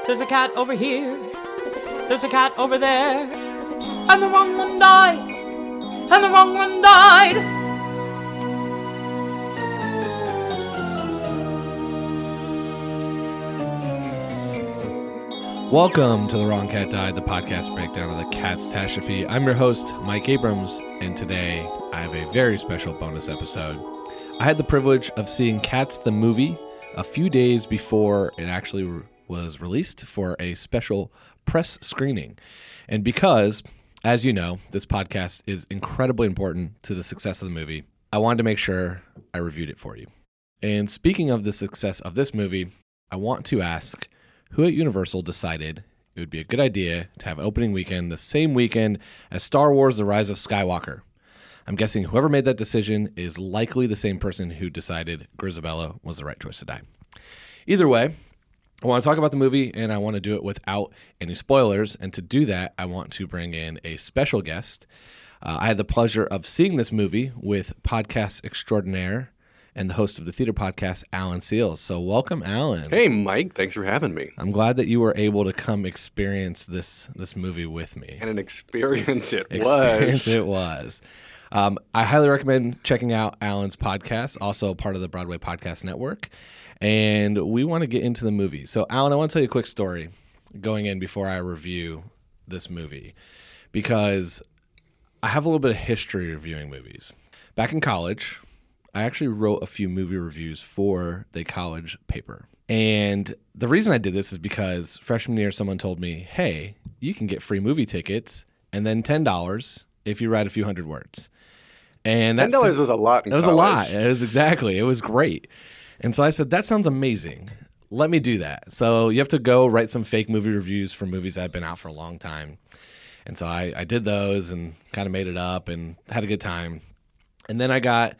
There's a cat over here. There's a cat over there. And the wrong one died. And the wrong one died. Welcome to The Wrong Cat Died, the podcast breakdown of the catastrophe. I'm your host, Mike Abrams, and today I have a very special bonus episode. I had the privilege of seeing Cats the movie a few days before it actually was released for a special press screening. And because, as you know, this podcast is incredibly important to the success of the movie, I wanted to make sure I reviewed it for you. And speaking of the success of this movie, I want to ask who at Universal decided it would be a good idea to have opening weekend the same weekend as Star Wars: The Rise of Skywalker. I'm guessing whoever made that decision is likely the same person who decided Grisabella was the right choice to die. Either way, I want to talk about the movie, and I want to do it without any spoilers. And to do that, I want to bring in a special guest. I had the pleasure of seeing this movie with podcast extraordinaire and the host of the theater podcast, Alan Seals. So welcome, Alan. Hey, Mike. Thanks for having me. I'm glad that you were able to come experience this movie with me. And an experience it was. I highly recommend checking out Alan's podcast, also part of the Broadway Podcast Network. And we want to get into the movie. So, Alan, I want to tell you a quick story going in before I review this movie, because I have a little bit of history reviewing movies. Back in college, I actually wrote a few movie reviews for the college paper. And the reason I did this is because freshman year, someone told me, hey, you can get free movie tickets and then $10 if you write a few hundred words. And $10 was a lot in college. It was a lot. It was great. And so I said, that sounds amazing. Let me do that. So you have to go write some fake movie reviews for movies that have been out for a long time. And so I did those and kind of made it up and had a good time. And then I got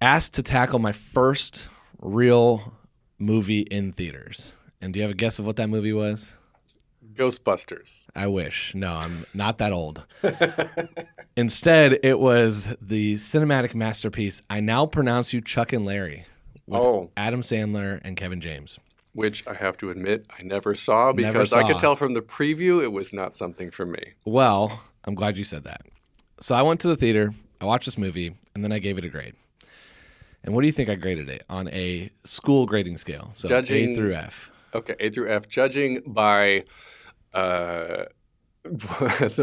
asked to tackle my first real movie in theaters. And do you have a guess of what that movie was? Ghostbusters. I wish. No, I'm not that old. Instead, it was the cinematic masterpiece, I Now Pronounce You Chuck and Larry, with Adam Sandler and Kevin James. Which I have to admit I never saw because I could tell from the preview it was not something for me. Well, I'm glad you said that. So I went to the theater, I watched this movie, and then I gave it a grade. And what do you think I graded it on a school grading scale? So Judging, A through F. Okay, A through F. Judging by the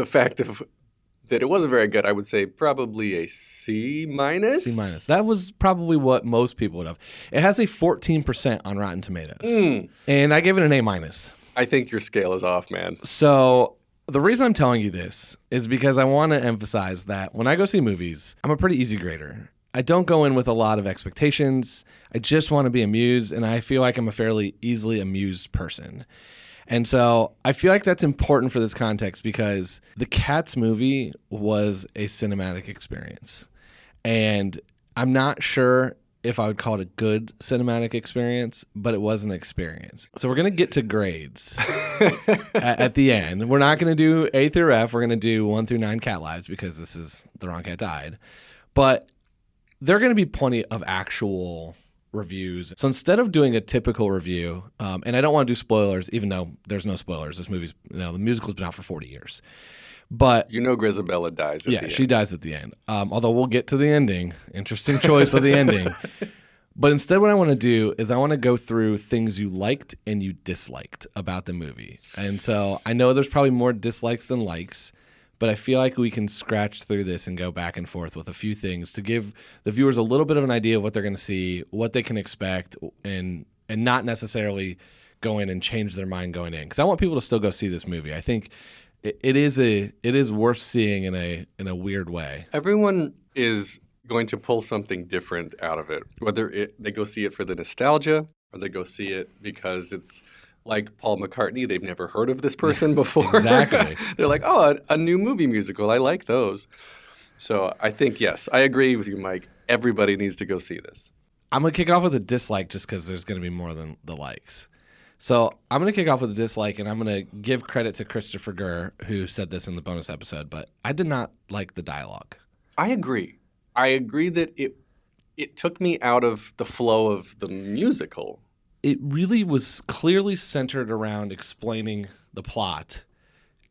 fact that it wasn't very good, I would say probably a C minus. C minus. That was probably what most people would have. It has a 14% on Rotten Tomatoes. And I gave it an A minus. I think your scale is off, man. So the reason I'm telling you this is because I want to emphasize that when I go see movies, I'm a pretty easy grader. I don't go in with a lot of expectations. I just want to be amused, and I feel like I'm a fairly easily amused person. And so I feel like that's important for this context because the Cats movie was a cinematic experience. And I'm not sure if I would call it a good cinematic experience, but it was an experience. So we're going to get to grades at the end. We're not going to do A through F. We're going to do 1 through 9 cat lives because this is The Wrong Cat Died. But there are going to be plenty of actual reviews. So instead of doing a typical review, and I don't want to do spoilers, even though there's no spoilers. This movie's, the musical's been out for 40 years. But Grisabella dies at the end. Yeah, she dies at the end. Although we'll get to the ending. Interesting choice of the ending. But instead what I want to do is I want to go through things you liked and you disliked about the movie. And so I know there's probably more dislikes than likes, but I feel like we can scratch through this and go back and forth with a few things to give the viewers a little bit of an idea of what they're going to see, what they can expect, and not necessarily go in and change their mind going in. Because I want people to still go see this movie. I think it is worth seeing in a weird way. Everyone is going to pull something different out of it, whether they go see it for the nostalgia or they go see it because it's like Paul McCartney. They've never heard of this person before. Exactly. They're like, oh, a new movie musical. I like those. So I think, yes, I agree with you, Mike. Everybody needs to go see this. I'm going to kick off with a dislike just because there's going to be more than the likes. So I'm going to kick off with a dislike, and I'm going to give credit to Christopher Gurr, who said this in the bonus episode, but I did not like the dialogue. I agree. I agree that it took me out of the flow of the musical. it really was clearly centered around explaining the plot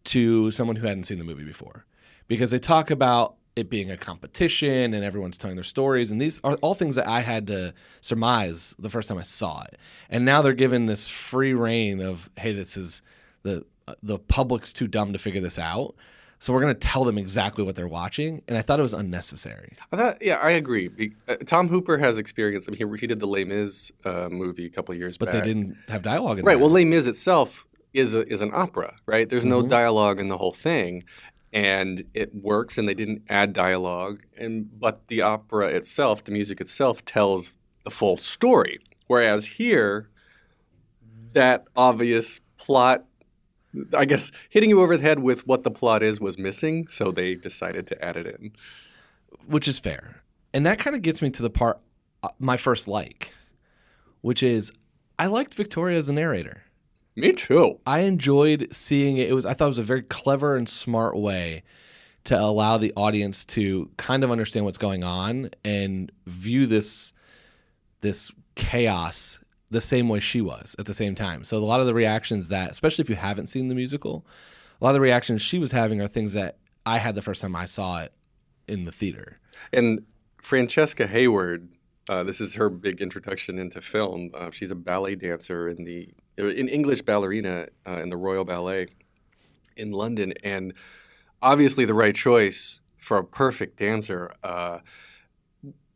to someone who hadn't seen the movie before, because they talk about it being a competition and everyone's telling their stories, and these are all things that I had to surmise the first time I saw it. And now they're given this free reign of, hey, this is the public's too dumb to figure this out, so we're going to tell them exactly what they're watching. And I thought it was unnecessary. I agree. Tom Hooper has experience. I mean, he did the Les Mis movie a couple of years back. But they didn't have dialogue in right. that. Well, Les Mis itself is an opera, right? There's no dialogue in the whole thing, and it works. And they didn't add dialogue, but the opera itself, the music itself, tells the full story. Whereas here, that obvious plot, I guess, hitting you over the head with what the plot is was missing, so they decided to add it in. Which is fair. And that kind of gets me to the part, my first like, which is I liked Victoria as a narrator. Me too. I enjoyed seeing it. I thought it was a very clever and smart way to allow the audience to kind of understand what's going on and view this chaos the same way she was at the same time. So a lot of the reactions that, especially if you haven't seen the musical, a lot of the reactions she was having are things that I had the first time I saw it in the theater. And Francesca Hayward, this is her big introduction into film. She's a ballet dancer in English ballerina in the Royal Ballet in London, and obviously the right choice for a perfect dancer,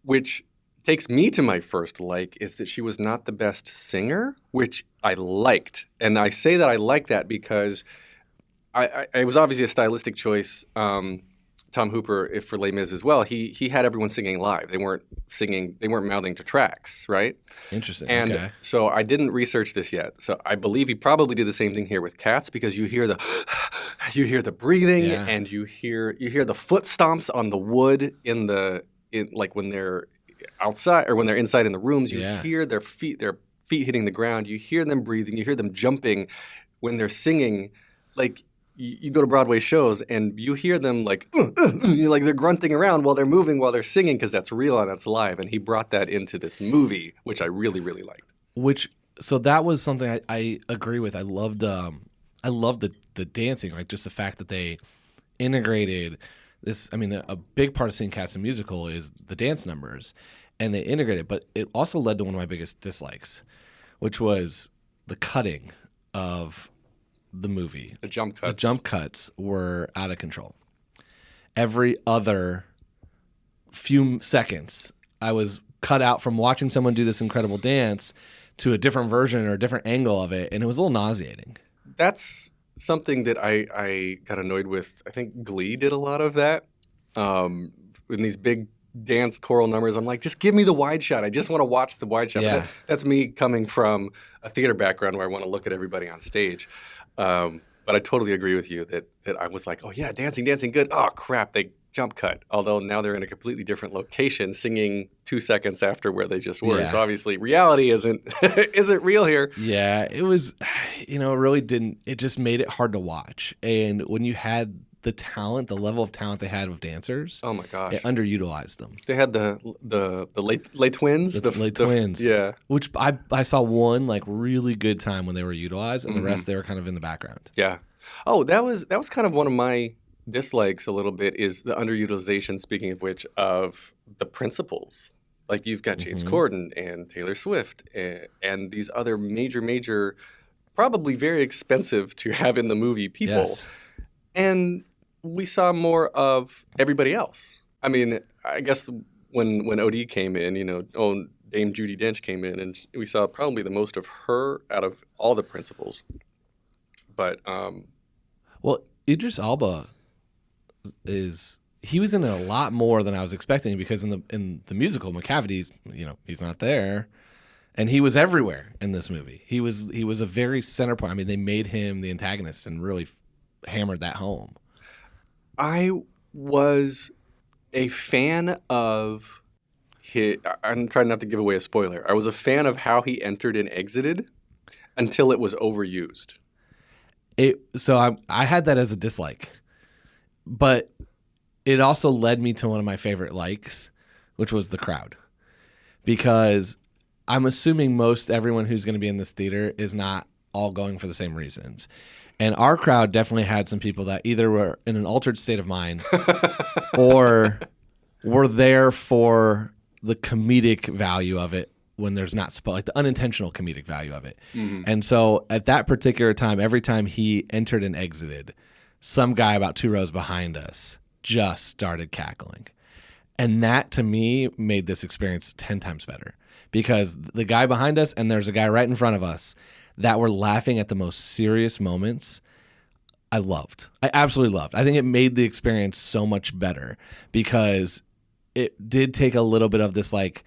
which takes me to my first like, is that she was not the best singer, which I liked. And I say that I like that because it was obviously a stylistic choice. Tom Hooper, for Les Mis as well, he had everyone singing live. They weren't mouthing to tracks, right? Interesting. And okay. So I didn't research this yet. So I believe he probably did the same thing here with Cats, because you hear the breathing, and you hear the foot stomps on the wood like when they're outside or when they're inside in the rooms. You hear their feet hitting the ground. You hear them breathing. You hear them jumping when they're singing. Like you go to Broadway shows and you hear them like they're grunting around while they're moving, while they're singing, because that's real and that's live. And he brought that into this movie, which I really, really liked. So that was something I agree with. I loved the dancing, like just the fact that they integrated this. I mean, a big part of seeing Cats in musical is the dance numbers, and they integrated. But it also led to one of my biggest dislikes, which was the cutting of the movie. The jump cuts. The jump cuts were out of control. Every other few seconds, I was cut out from watching someone do this incredible dance to a different version or a different angle of it, and it was a little nauseating. That's something that I got annoyed with. I think Glee did a lot of that. In these big dance choral numbers, I'm like, just give me the wide shot. I just want to watch the wide shot. Yeah. That's me coming from a theater background where I want to look at everybody on stage. But I totally agree with you that I was like, oh yeah, dancing, good. Oh crap, they jump cut. Although now they're in a completely different location, singing 2 seconds after where they just were. Yeah. So obviously reality isn't real here. Yeah, it was, it really didn't, it just made it hard to watch. And when you had the talent, the level of talent they had with dancers, oh my gosh, it underutilized them. They had the late twins. Twins. Yeah. Which I saw one like really good time when they were utilized, and the rest they were kind of in the background. Yeah. Oh, that was kind of one of my dislikes a little bit, is the underutilization, speaking of which, of the principals. Like you've got James Corden and Taylor Swift and these other major, probably very expensive to have in the movie people. Yes. And we saw more of everybody else. I mean, I guess when OD came in, Dame Judi Dench came in, and we saw probably the most of her out of all the principals. But well, Idris Elba he was in it a lot more than I was expecting, because in the musical McCavity's, he's not there, and he was everywhere in this movie. He was a very center point. I mean, they made him the antagonist and really hammered that home. I was a fan of I'm trying not to give away a spoiler. I was a fan of how he entered and exited until it was overused. So I had that as a dislike, but it also led me to one of my favorite likes, which was the crowd, because I'm assuming most everyone who's going to be in this theater is not all going for the same reasons. And our crowd definitely had some people that either were in an altered state of mind or were there for the comedic value of it when there's not like the unintentional comedic value of it. Mm-hmm. And so at that particular time, every time he entered and exited, some guy about 2 rows behind us just started cackling. And that to me made this experience 10 times better because the guy behind us and there's a guy right in front of us that were laughing at the most serious moments. I absolutely loved. I think it made the experience so much better because it did take a little bit of this, like,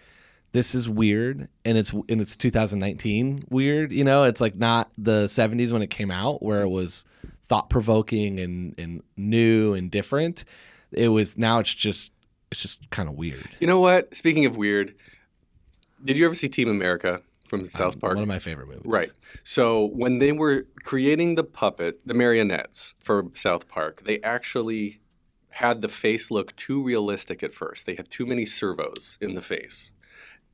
this is weird and it's 2019 weird, you know, it's like not the 70s when it came out where it was thought provoking and new and different. Now it's just kind of weird. You know what? Speaking of weird, did you ever see Team America from South Park? One of my favorite movies. Right. So when they were creating the marionettes for South Park, they actually had the face look too realistic at first. They had too many servos in the face.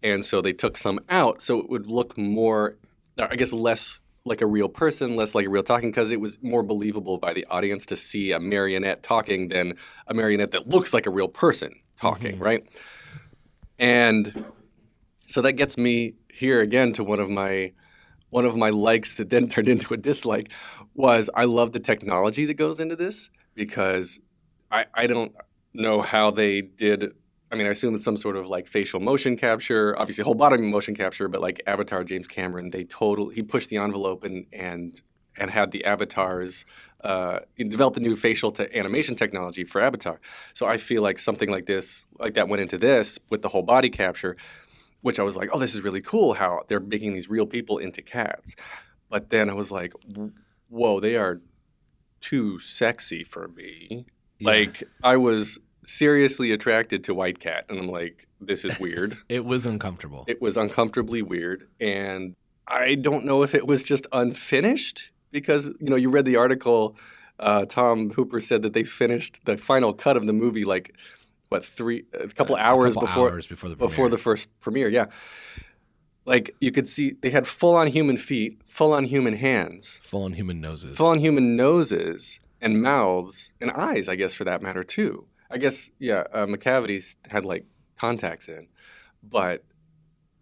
And so they took some out so it would look more, I guess, less like a real person, less like a real talking, because it was more believable by the audience to see a marionette talking than a marionette that looks like a real person talking, right? And so that gets me here again to one of my likes that then turned into a dislike was I love the technology that goes into this because I don't know how they did. I mean, I assume it's some sort of like facial motion capture, obviously whole body motion capture, but like Avatar James Cameron, he pushed the envelope and had the avatars developed a new facial animation technology for Avatar. So I feel like something like this, like that went into this with the whole body capture, which I was like, oh, this is really cool how they're making these real people into cats. But then I was like, whoa, they are too sexy for me. Yeah. Like I was seriously attracted to White Cat, and I'm like, this is weird. It was uncomfortable. It was uncomfortably weird, and I don't know if it was just unfinished because, you know, you read the article, Tom Hooper said that they finished the final cut of the movie like, a couple hours before the first premiere, yeah. Like you could see they had full-on human feet, full-on human hands. Full-on human noses and mouths and eyes, I guess, for that matter, too. I guess, yeah, McCavity's had, like, contacts in. But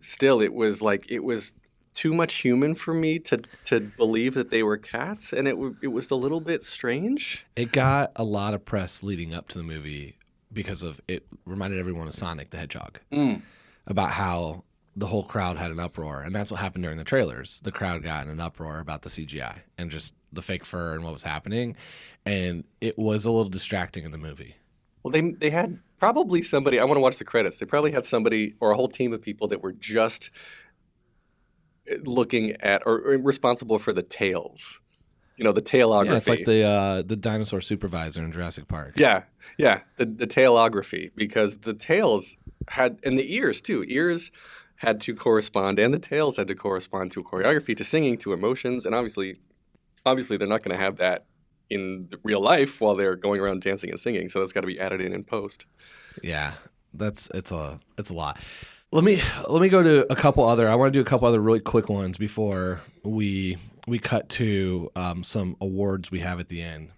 still, it was too much human for me to believe that they were cats, and it was a little bit strange. It got a lot of press leading up to the movie because of it reminded everyone of Sonic the Hedgehog, about how the whole crowd had an uproar. And that's what happened during the trailers. The crowd got in an uproar about the CGI and just the fake fur and what was happening. And it was a little distracting in the movie. Well, they had probably somebody, I want to watch the credits. They probably had somebody or a whole team of people that were just looking at or responsible for the tails. You know, the tailography. Yeah, it's like the dinosaur supervisor in Jurassic Park. Yeah, the tailography, because the tails had, and the ears too. Ears had to correspond, and the tails had to correspond to choreography, to singing, to emotions, and obviously they're not going to have that in real life while they're going around dancing and singing. So that's got to be added in post. Yeah, it's a lot. Let me go to a couple other. I want to do a couple other really quick ones before we cut to some awards we have at the end.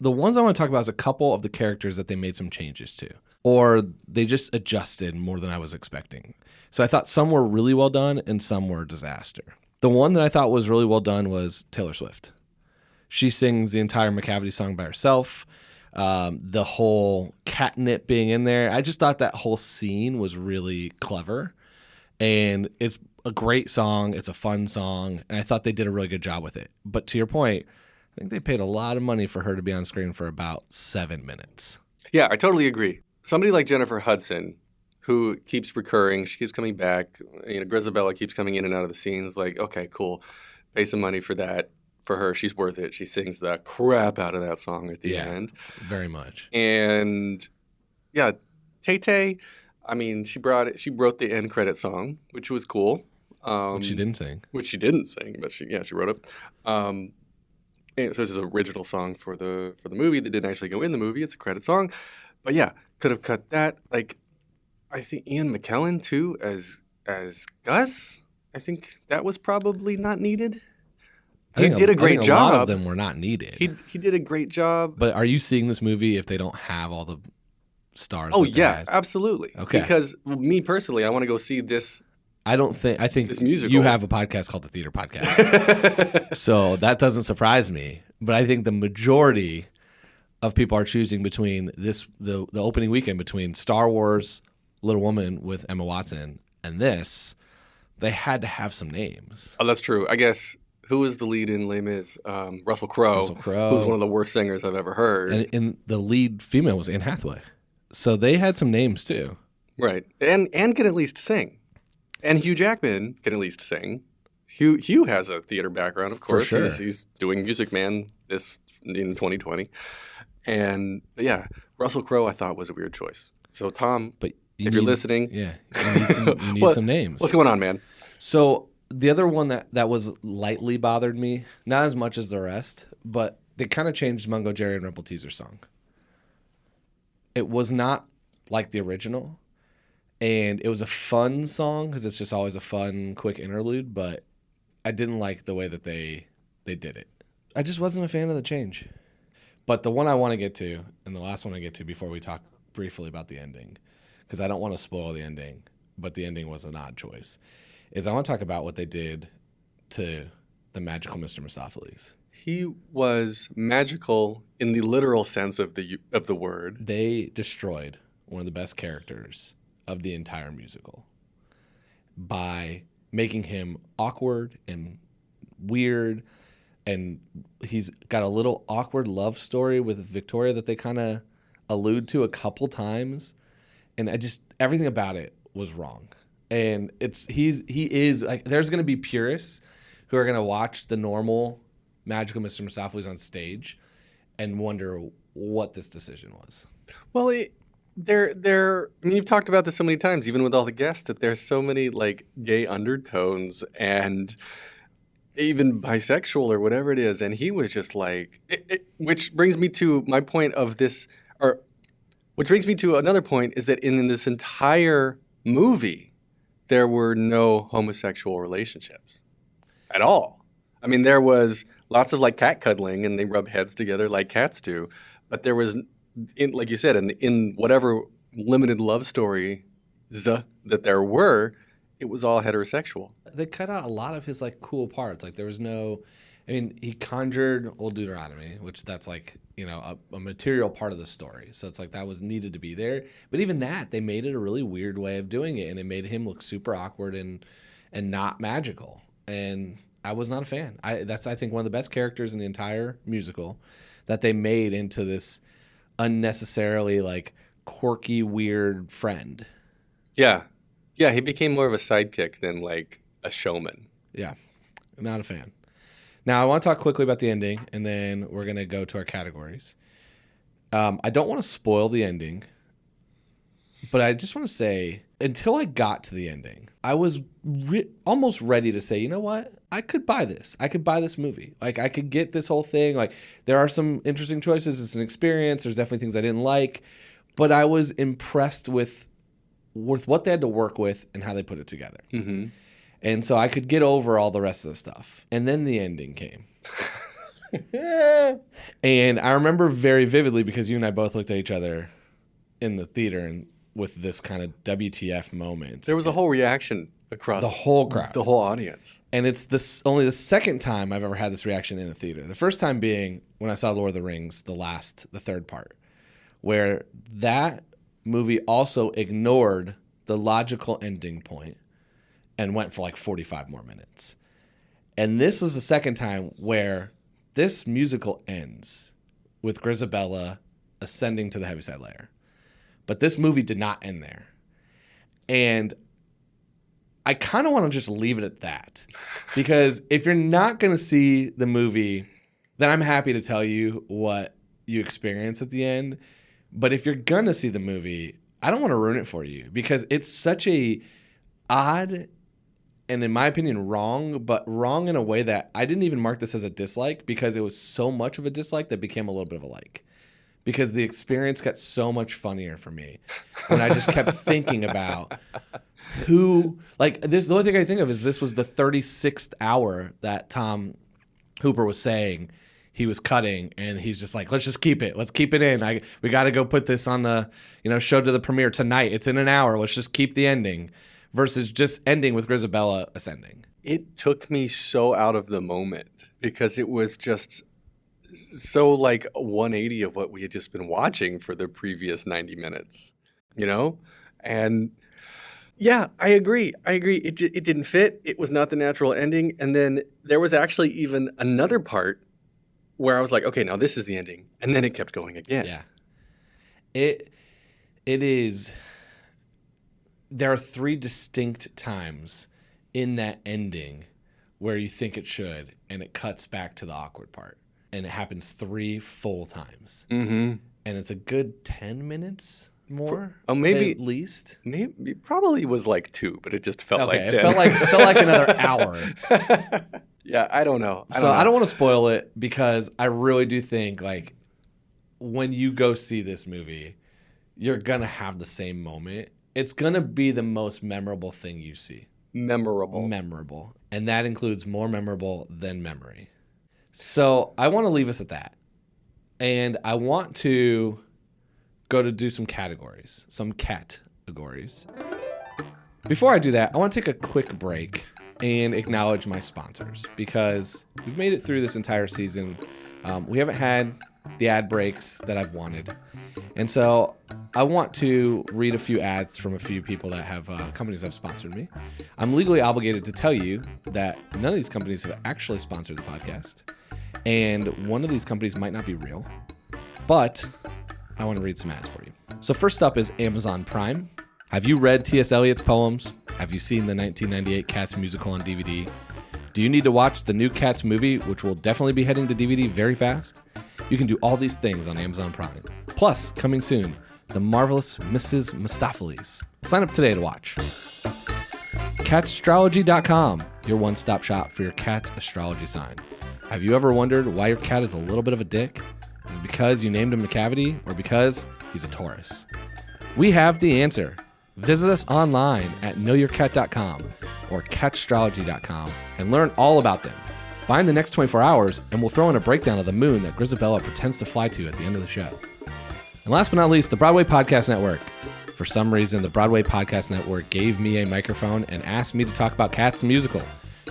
The ones I want to talk about is a couple of the characters that they made some changes to, or they just adjusted more than I was expecting. So I thought some were really well done and some were disaster. The one that I thought was really well done was Taylor Swift. She sings the entire McCavity song by herself. The whole catnip being in there. I just thought that whole scene was really clever. And it's a great song. It's a fun song. And I thought they did a really good job with it. But to your point, I think they paid a lot of money for her to be on screen for about 7 minutes. Yeah, I totally agree. Somebody like Jennifer Hudson, who keeps recurring, she keeps coming back. You know, Grisabella keeps coming in and out of the scenes. Like, okay, cool. Pay some money for that. For her, she's worth it. She sings the crap out of that song at the end. Very much. And yeah, Tay-Tay, I mean, she wrote the end credit song, which was cool. Which she didn't sing. But she wrote it. And so this is an original song for the movie that didn't actually go in the movie. It's a credit song. But yeah, could have cut that. Like, I think Ian McKellen too as as Gus. I think that was probably not needed. I He think did a great A job. lot of them were not needed. He did a great job. But are you seeing this movie if they don't have all the stars? Oh that they yeah, had? absolutely. Okay. Because me personally, I want to go see this. I think This musical. you have a podcast called the Theater Podcast. So that doesn't surprise me. But I think the majority of people are choosing between the opening weekend between Star Wars, Little Woman with Emma Watson, and this. They had to have some names. Oh, that's true. I guess who is the lead in Les Mis? Russell Crowe. Russell Crowe. Who's one of the worst singers I've ever heard. And the lead female was Anne Hathaway. So they had some names too. Right. And can at least sing. And Hugh Jackman can at least sing. Hugh has a theater background, of course. For sure. He's doing Music Man in 2020. And yeah, Russell Crowe I thought was a weird choice. So Tom, But if you're listening, yeah, you need some names. What's going on, man? So the other one that was lightly bothered me, not as much as the rest, but they kind of changed Mungo Jerry and Rebel Teaser's song. It was not like the original, and it was a fun song because it's just always a fun, quick interlude, but I didn't like the way that they did it. I just wasn't a fan of the change. But the one I want to get to, and the last one I get to before we talk briefly about the ending, because I don't want to spoil the ending, but the ending was an odd choice, is I want to talk about what they did to the magical Mr. Mistopheles. He was magical in the literal sense of the word. They destroyed one of the best characters of the entire musical by making him awkward and weird, and he's got a little awkward love story with Victoria that they kind of allude to a couple times, and everything about it was wrong. And he is like, there's going to be purists who are going to watch the normal magical Mr. Mistopheles on stage and wonder what this decision was. Well, I mean, you've talked about this so many times, even with all the guests, that there's so many like gay undertones and even bisexual or whatever it is. And he was just like, which brings me to my point of this, or which brings me to another point, is that in this entire movie, there were no homosexual relationships at all. I mean, there was lots of like cat cuddling and they rub heads together like cats do. But there was, like you said, in whatever limited love story that there were, it was all heterosexual. They cut out a lot of his like cool parts. Like there was no, I mean, he conjured Old Deuteronomy, which that's like, you know, a material part of the story. So it's like that was needed to be there. But even that, they made it a really weird way of doing it, and it made him look super awkward and not magical. And I was not a fan. That's I think one of the best characters in the entire musical that they made into this unnecessarily like quirky, weird friend. Yeah. Yeah, he became more of a sidekick than like a showman. Yeah, I'm not a fan. Now, I want to talk quickly about the ending, and then we're going to go to our categories. I don't want to spoil the ending, but I just want to say, until I got to the ending, I was almost ready to say, you know what? I could buy this. I could buy this movie. Like, I could get this whole thing. Like, there are some interesting choices. It's an experience. There's definitely things I didn't like, but I was impressed with what they had to work with and how they put it together. Mm-hmm. And so I could get over all the rest of the stuff. And then the ending came. And I remember very vividly because you and I both looked at each other in the theater and with this kind of WTF moment. There was a whole reaction across the whole crowd. The whole audience. And it's only the second time I've ever had this reaction in a theater. The first time being when I saw Lord of the Rings, the third part, where that movie also ignored the logical ending point and went for like 45 more minutes. And this was the second time where this musical ends with Grisabella ascending to the Heaviside Layer. But this movie did not end there. And I kind of want to just leave it at that. Because if you're not going to see the movie, then I'm happy to tell you what you experience at the end. But if you're going to see the movie, I don't want to ruin it for you. Because it's such a odd and in my opinion, wrong, but wrong in a way that I didn't even mark this as a dislike because it was so much of a dislike that became a little bit of a like. because the experience got so much funnier for me. And I just kept thinking about who, like, this, the only thing I think of is this was the 36th hour that Tom Hooper was saying he was cutting, and he's just like, let's just keep it. Let's keep it in. We got to go put this on the, show to the premiere tonight. It's in an hour. Let's just keep the ending versus just ending with Grisabella ascending. It took me so out of the moment because it was just so like 180 of what we had just been watching for the previous 90 minutes, And yeah, I agree. It didn't fit. It was not the natural ending. And then there was actually even another part where I was like, okay, now this is the ending. And then it kept going again. Yeah. It is. There are 3 distinct times in that ending where you think it should, and it cuts back to the awkward part. And it happens 3 full times. Mm-hmm. And it's a good 10 minutes more, maybe at least. Maybe it probably was like 2, but it just felt like 10. It felt like another hour. Yeah, I don't know. I don't want to spoil it because I really do think like when you go see this movie, you're gonna have the same moment. It's gonna be the most memorable thing you see. Memorable. And that includes more memorable than memory. So I want to leave us at that. And I want to go to do some categories. Before I do that, I want to take a quick break and acknowledge my sponsors because we've made it through this entire season. We haven't had the ad breaks that I've wanted. And so I want to read a few ads from a few people that have companies that have sponsored me. I'm legally obligated to tell you that none of these companies have actually sponsored the podcast. And one of these companies might not be real, but I want to read some ads for you. So first up is Amazon Prime. Have you read T.S. Eliot's poems? Have you seen the 1998 Cats musical on DVD? Do you need to watch the new Cats movie, which will definitely be heading to DVD very fast? You can do all these things on Amazon Prime. Plus, coming soon, The Marvelous Mrs. Mistopheles. Sign up today to watch. Catsastrology.com, your one-stop shop for your cat's astrology sign. Have you ever wondered why your cat is a little bit of a dick? Is it because you named him McCavity or because he's a Taurus? We have the answer. Visit us online at knowyourcat.com or catsastrology.com and learn all about them. Find the next 24 hours and we'll throw in a breakdown of the moon that Grisabella pretends to fly to at the end of the show. And last but not least, the Broadway Podcast Network. For some reason, the Broadway Podcast Network gave me a microphone and asked me to talk about Cats the musical.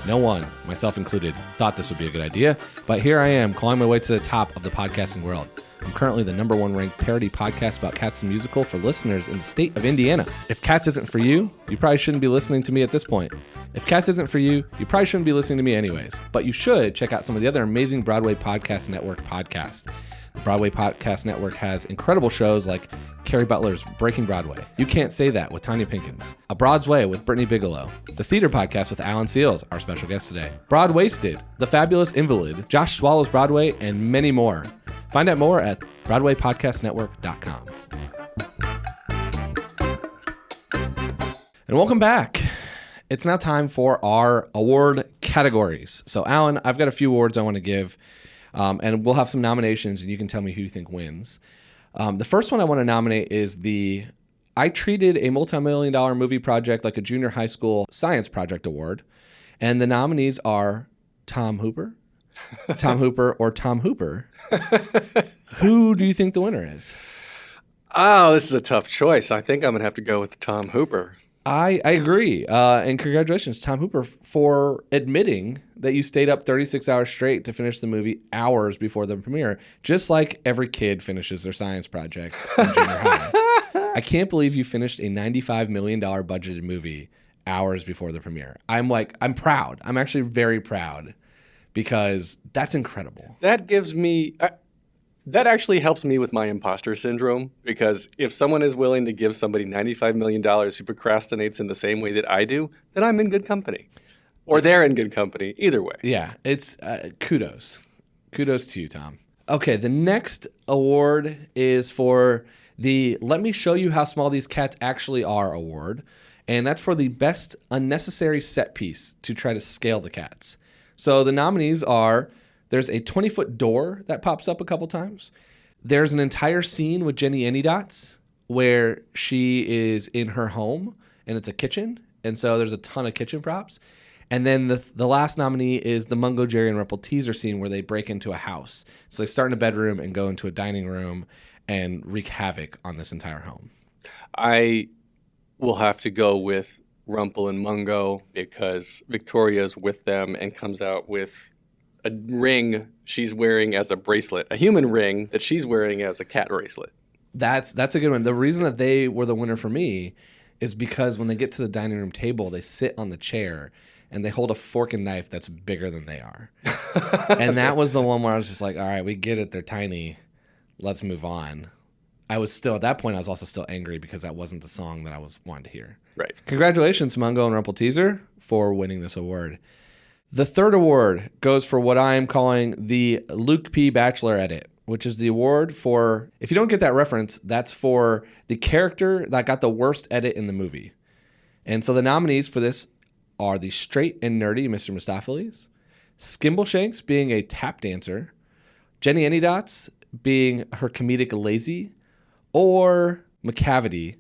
No one, myself included, thought this would be a good idea, but here I am, clawing my way to the top of the podcasting world. I'm currently the #1 ranked parody podcast about Cats the musical for listeners in the state of Indiana. If Cats isn't for you, you probably shouldn't be listening to me at this point. If Cats isn't for you, you probably shouldn't be listening to me anyways. But you should check out some of the other amazing Broadway Podcast Network podcasts. The Broadway Podcast Network has incredible shows like Carrie Butler's Breaking Broadway, You Can't Say That with Tanya Pinkins, A Broad's Way with Brittany Bigelow, The Theater Podcast with Alan Seals, our special guest today, Broadwasted, The Fabulous Invalid, Josh Swallows Broadway, and many more. Find out more at BroadwayPodcastNetwork.com. And welcome back. It's now time for our award categories. So, Alan, I've got a few awards I want to give, and we'll have some nominations, and you can tell me who you think wins. The first one I want to nominate is I treated a multi-million-dollar movie project like a junior high school science project award, and the nominees are Tom Hooper, or Tom Hooper. Who do you think the winner is? Oh, this is a tough choice. I think I'm going to have to go with Tom Hooper. I agree. And congratulations, Tom Hooper, for admitting that you stayed up 36 hours straight to finish the movie hours before the premiere, just like every kid finishes their science project in junior high. I can't believe you finished a $95 million budgeted movie hours before the premiere. I'm proud. I'm actually very proud because that's incredible. That gives me... that actually helps me with my imposter syndrome because if someone is willing to give somebody $95 million who procrastinates in the same way that I do, then I'm in good company. Or they're in good company. Either way. Yeah, it's kudos. Kudos to you, Tom. Okay, the next award is for the Let Me Show You How Small These Cats Actually Are award. And that's for the best unnecessary set piece to try to scale the cats. So the nominees are... There's a 20-foot door that pops up a couple times. There's an entire scene with Jenny Anydots where she is in her home and it's a kitchen. And so there's a ton of kitchen props. And then the last nominee is the Mungo, Jerry, and Rumple teaser scene where they break into a house. So they start in a bedroom and go into a dining room and wreak havoc on this entire home. I will have to go with Rumple and Mungo because Victoria's with them and comes out with a ring she's wearing as a bracelet, a human ring that she's wearing as a cat bracelet. That's a good one. The reason that they were the winner for me is because when they get to the dining room table, they sit on the chair and they hold a fork and knife that's bigger than they are. And that was the one where I was just like, all right, we get it. They're tiny. Let's move on. I was still, at that point, I was also still angry because that wasn't the song that I was wanting to hear. Right. Congratulations, Mungo and Rumple Teaser, for winning this award. The third award goes for what I am calling the Luke P. Bachelor Edit, which is the award for, if you don't get that reference, that's for the character that got the worst edit in the movie. And so the nominees for this are the straight and nerdy Mr. Mistopheles, Skimbleshanks being a tap dancer, Jenny Anydots being her comedic lazy, or McCavity,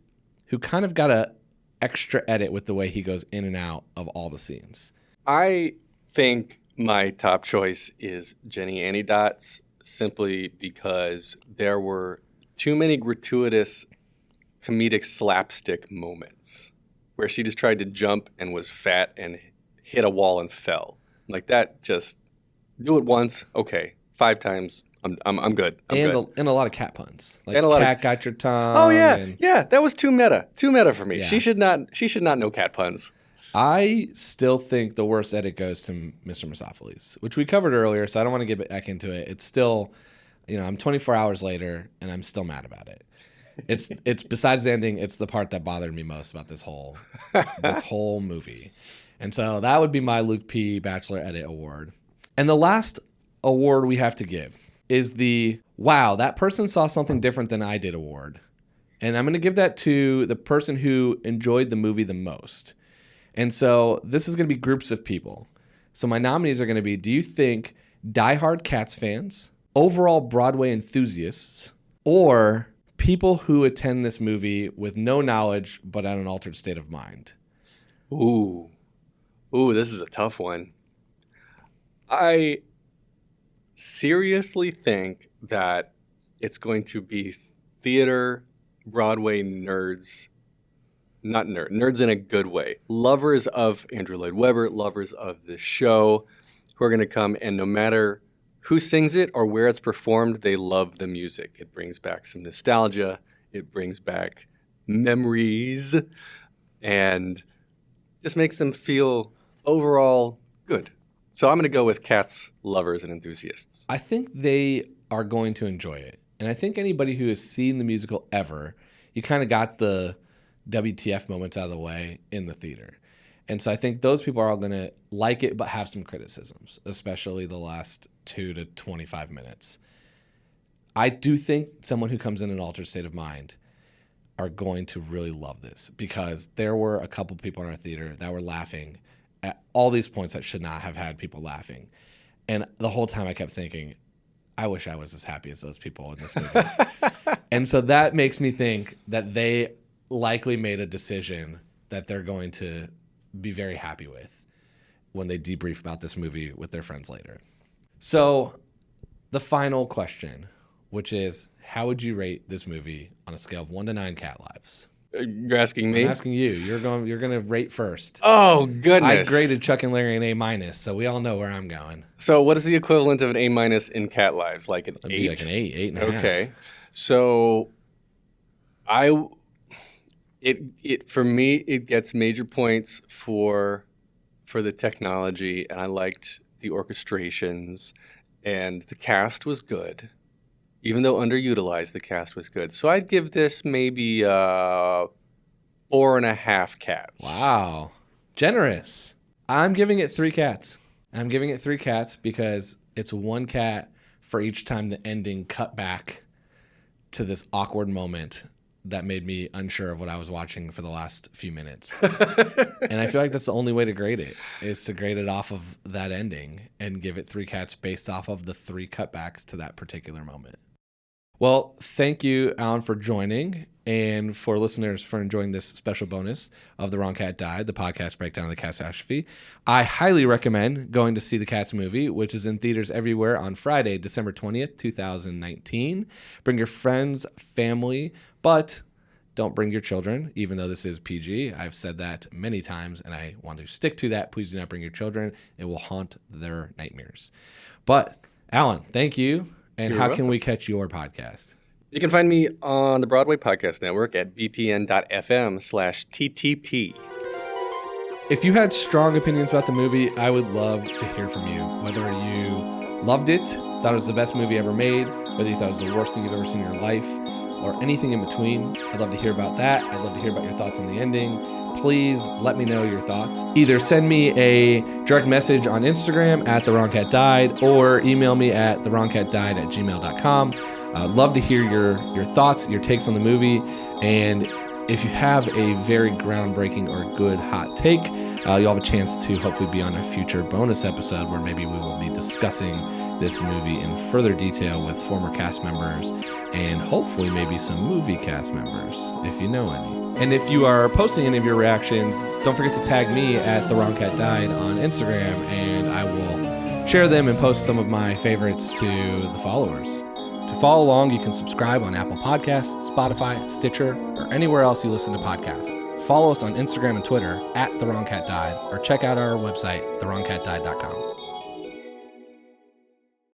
who kind of got a extra edit with the way he goes in and out of all the scenes. I think my top choice is Jenny Anydots simply because there were too many gratuitous comedic slapstick moments where she just tried to jump and was fat and hit a wall and fell. Like that, just do it once, okay. 5 times, I'm good. I'm good. And a lot of cat puns. Like And a lot cat got your tongue. Oh yeah, and yeah. That was too meta for me. Yeah. She should not know cat puns. I still think the worst edit goes to Mr. Mistopheles, which we covered earlier, so I don't want to get back into it. It's still, I'm 24 hours later, and I'm still mad about it. It's besides the ending, it's the part that bothered me most about this whole movie. And so that would be my Luke P. Bachelor Edit Award. And the last award we have to give is the wow, that person saw something different than I did award. And I'm going to give that to the person who enjoyed the movie the most. And so this is going to be groups of people. So my nominees are going to be, do you think diehard Cats fans, overall Broadway enthusiasts, or people who attend this movie with no knowledge but at an altered state of mind? Ooh, this is a tough one. I seriously think that it's going to be theater Broadway nerds. Not nerds in a good way. Lovers of Andrew Lloyd Webber, lovers of the show, who are going to come, and no matter who sings it or where it's performed, they love the music. It brings back some nostalgia. It brings back memories, and just makes them feel overall good. So I'm going to go with Cats lovers and enthusiasts. I think they are going to enjoy it. And I think anybody who has seen the musical ever, you kind of got the WTF moments out of the way in the theater. And so I think those people are all going to like it but have some criticisms, especially the last 2 to 25 minutes. I do think someone who comes in an altered state of mind are going to really love this because there were a couple people in our theater that were laughing at all these points that should not have had people laughing. And the whole time I kept thinking, I wish I was as happy as those people in this movie. And so that makes me think that they likely made a decision that they're going to be very happy with when they debrief about this movie with their friends later. So the final question, which is, how would you rate this movie on a scale of 1 to 9 cat lives? You're asking me? I'm asking you. You're going to rate first. Oh, goodness. I graded Chuck and Larry an A-, so we all know where I'm going. So what is the equivalent of an A- in cat lives? Like an 8? It'd be like an 8, 8.5. Okay. So for me, it gets major points for the technology, and I liked the orchestrations, and the cast was good. Even though underutilized, the cast was good. So I'd give this maybe 4.5 cats. Wow. Generous. I'm giving it 3 cats. I'm giving it 3 cats because it's 1 cat for each time the ending cut back to this awkward moment that made me unsure of what I was watching for the last few minutes. And I feel like that's the only way to grade it, is to grade it off of that ending and give it 3 cats based off of the 3 cutbacks to that particular moment. Well, thank you, Alan, for joining, and for listeners for enjoying this special bonus of The Wrong Cat Died, the podcast breakdown of the catastrophe. I highly recommend going to see the Cats movie, which is in theaters everywhere on Friday, December 20th, 2019. Bring your friends, family, but don't bring your children, even though this is PG. I've said that many times, and I want to stick to that. Please do not bring your children. It will haunt their nightmares. But, Alan, thank you. And You're how welcome. can we catch your podcast? You can find me on the Broadway Podcast Network at bpn.fm/TTP. If you had strong opinions about the movie, I would love to hear from you. Whether you loved it, thought it was the best movie ever made, whether you thought it was the worst thing you've ever seen in your life, or anything in between, I'd love to hear about that. I'd love to hear about your thoughts on the ending. Please let me know your thoughts. Either send me a direct message on Instagram at TheWrongCatDied or email me at TheWrongCatDied@gmail.com. I'd love to hear your thoughts, your takes on the movie, and if you have a very groundbreaking or good hot take, you'll have a chance to hopefully be on a future bonus episode where maybe we will be discussing this movie in further detail with former cast members and hopefully maybe some movie cast members, if you know any. And if you are posting any of your reactions, don't forget to tag me at TheWrongCatDied on Instagram, and I will share them and post some of my favorites to the followers. To follow along, you can subscribe on Apple Podcasts, Spotify, Stitcher, or anywhere else you listen to podcasts. Follow us on Instagram and Twitter at TheWrongCatDied, or check out our website, TheWrongCatDied.com.